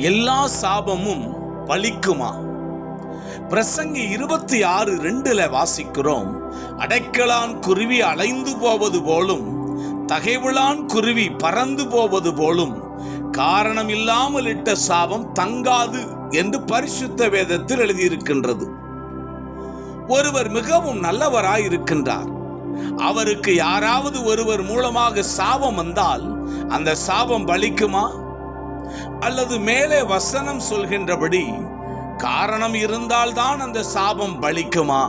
எல்லா சாபமும் பலிக்குமா? பிரசங்கி 26:2 வாசிக்கிறோம், அடைக்கலான் குருவி அலைந்து போவது போலும் தகைவிழான் குருவி பறந்து போவது போலும் காரணம் இல்லாமல் இட்ட சாபம் தங்காது என்று பரிசுத்த வேதத்தில் எழுதியிருக்கின்றது. ஒருவர் மிகவும் நல்லவராயிருக்கின்றார். அவருக்கு யாராவது ஒருவர் மூலமாக சாபம் வந்தால் அந்த சாபம் பலிக்குமா? அல்லது மேலே வசனம் சொல்கின்றபடி காரணம் இருந்தால்தான் அந்த சாபம் பலிக்குமா?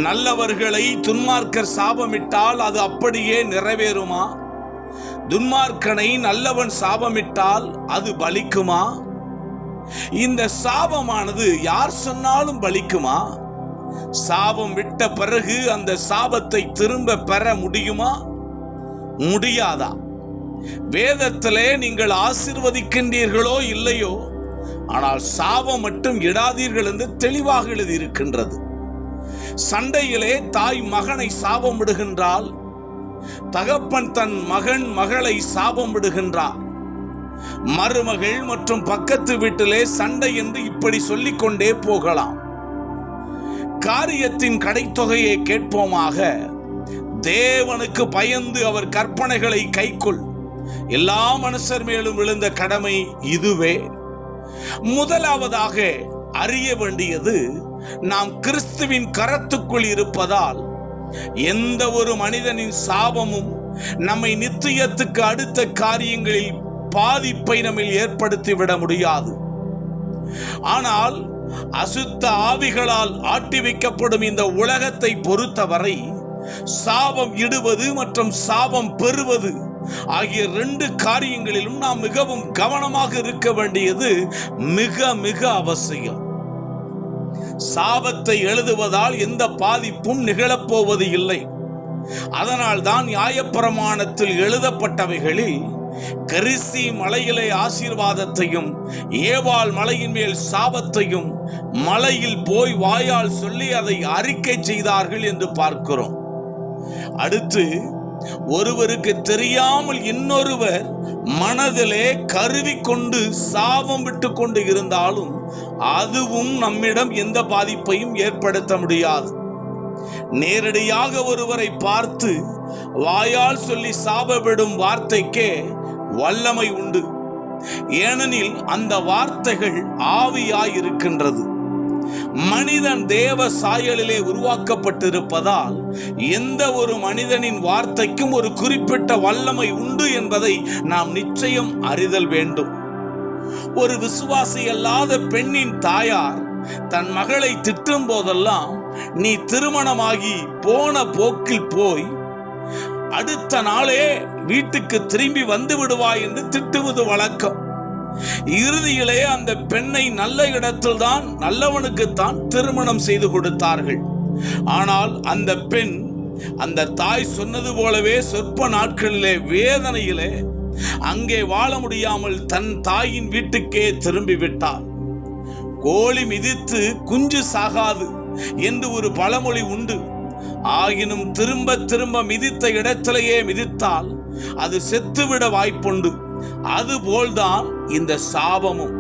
நல்லவர்களை துன்மார்க்கர் சாபமிட்டால் அது அப்படியே நிறைவேறுமா? துன்மார்க்கனை நல்லவன் சாபமிட்டால் அது பலிக்குமா? இந்த சாபமானது யார் சொன்னாலும் பலிக்குமா? சாபம் விட்ட பிறகு அந்த சாபத்தை திரும்ப பெற முடியுமா? முடியாதா? வேதத்திலே நீங்கள் ஆசீர்வதிக்கின்றீர்களோ இல்லையோ, ஆனால் சாபம் மட்டும் இடாதீர்கள் என்று தெளிவாக எழுதியிருக்கின்றது. சண்டையிலே தாய் மகனை சாபம் விடுகின்றாள், தகப்பன் தன் மகன் மகளை சாபம் விடுகின்றார். மருமகள் மற்றும் பக்கத்து வீட்டிலே சண்டை என்று இப்படி சொல்லிக்கொண்டே போகலாம். காரியத்தின் கடைத்தொகையை கேட்போமாக. தேவனுக்கு பயந்து அவர் கற்பனைகளை கைக்கொள். எல்லா மனுஷர் மேலும் விழுந்த கடமை இதுவே. முதலாவதாக அறிய வேண்டியது, நாம் கிறிஸ்துவின் கரத்துக்குள் இருப்பதால் எந்த ஒரு மனிதனின் சாபமும் நம்மை நித்தியத்துக்கு அடுத்த காரியங்களில் பாதிப்பை நம்மில் ஏற்படுத்திவிட முடியாது. ஆனால் அசுத்த ஆவிகளால் ஆட்டி வைக்கப்படும் இந்த உலகத்தை பொறுத்தவரை சாபம் இடுவது மற்றும் சாபம் பெறுவது ஆகிய 2 காரியங்களிலும் நாம் மிகவும் கவனமாக இருக்க வேண்டியது மிக மிக அவசியம். சாபத்தை எழுதுவதால் எந்த பாதிப்பும் நிகழப்போவது இல்லை. அதனால் தான் நியாயப்பிரமாணத்தில் எழுதப்பட்டவைகளில் கரிசி மலையிலே ஆசீர்வாதத்தையும் ஏவாள் மலையின் மேல் சாபத்தையும் மலையில் போய் வாயால் சொல்லி அதை அறிக்கை செய்தார்கள் என்று பார்க்கிறோம். அடுத்து, ஒருவருக்கு தெரியாமல் இன்னொருவர் மனதிலே கருவி கொண்டு சாபம் விட்டு கொண்டு இருந்தாலும் அதுவும் நம்மிடம் எந்த பாதிப்பையும் ஏற்படுத்த முடியாது. நேரடியாக ஒருவரை பார்த்து வாயால் சொல்லி சாபவிடும் வார்த்தைக்கே வல்லமை உண்டு. ஏனெனில் அந்த வார்த்தைகள் ஆவியாயிருக்கின்றது. மனிதன் தேவ சாயலிலே உருவாக்கப்பட்டிருப்பதால் எந்த ஒரு மனிதனின் வார்த்தைக்கும் ஒரு குறிப்பிட்ட வல்லமை உண்டு என்பதை நாம் நிச்சயம் அறிதல் வேண்டும். ஒரு விசுவாசி அல்லாத பெண்ணின் தாயார் தன் மகளை திட்டும் போதெல்லாம், நீ திருமணமாகி போன போக்கில் போய் அடுத்த நாளே வீட்டுக்கு திரும்பி வந்து விடுவாய் என்று திட்டுவது வழக்கம். இறுதியிலே அந்த பெண்ணை நல்ல இடத்தில் தான் நல்லவனுக்குத்தான் திருமணம் செய்து கொடுத்தார்கள். ஆனால் அந்த பெண் அந்த தாய் சொன்னது போலவே சொற்ப நாட்களிலே வேதனையிலே அங்கே வாழ முடியாமல் தன் தாயின் வீட்டுக்கே திரும்பி விட்டார். கோழி மிதித்து குஞ்சு சாகாது என்று ஒரு பழமொழி உண்டு. ஆகினும் திரும்ப திரும்ப மிதித்த இடத்திலேயே மிதித்தால் அது செத்துவிட வாய்ப்புண்டு. அதுபோல்தான் இந்த சாபமும்.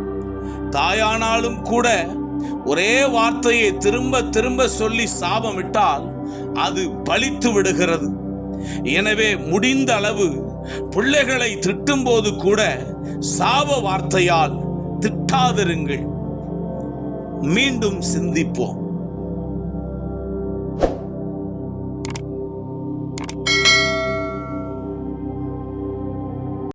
தாயானாலும் கூட ஒரே வார்த்தையை திரும்ப திரும்ப சொல்லி சாபமிட்டால் அது பலித்து விடுகிறது. எனவே முடிந்த அளவு பிள்ளைகளை திட்டும் போது கூட சாப வார்த்தையால் திட்டாதிருங்கள். மீண்டும் சிந்திப்போம்.